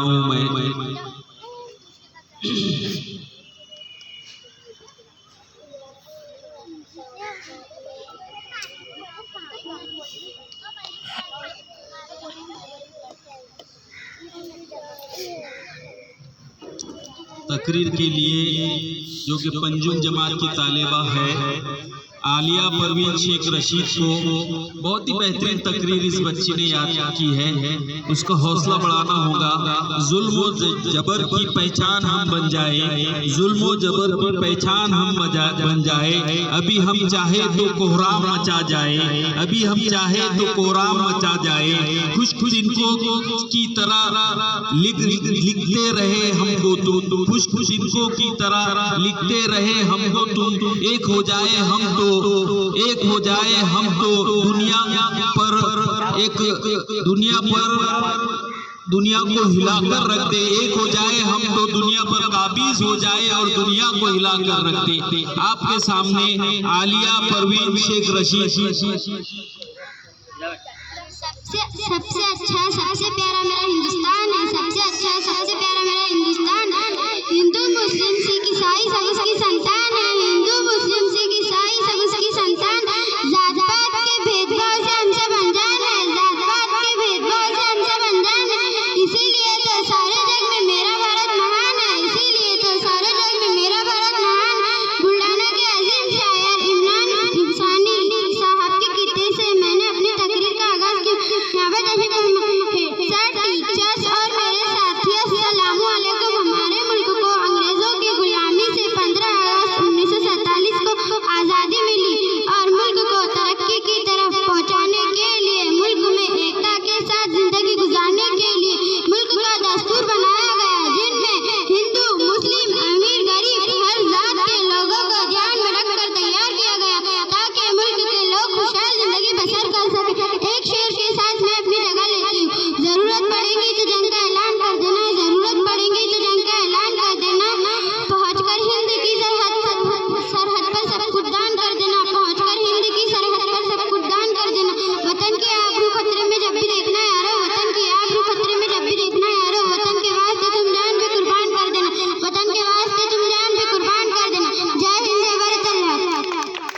हूँ मैं। तकरीर के लिए जो कि पंजुम जमात की तालिबा है आलिया परवीन शेख रशीद को बहुत ही बेहतरीन तकरीर इस बच्ची ने याद की है। उसका हौसला बढ़ाना होगा। जुल्म और जबर की पहचान हम बन जाए, जुल्म और जबर की पहचान हम बन जाए। अभी हम चाहे तो कोहराम मचा जाए, अभी हम चाहे तो कोहराम मचा जाए। खुश खुश इनको की तरह लिखते रहे हमको तुम, खुश खुश इनको की तरह लिखते रहे हमको तुम। एक हो जाए हम तो, एक हो जाए हम तो दुनिया पर, एक दुनिया को हिलाकर रख दे। एक हो जाए हम तो दुनिया पर काबिज हो जाए और दुनिया को हिलाकर रख दे। आपके सामने आलिया परवीन शेख रशीद। सबसे अच्छा, सबसे प्यारा मेरा हिंदुस्तान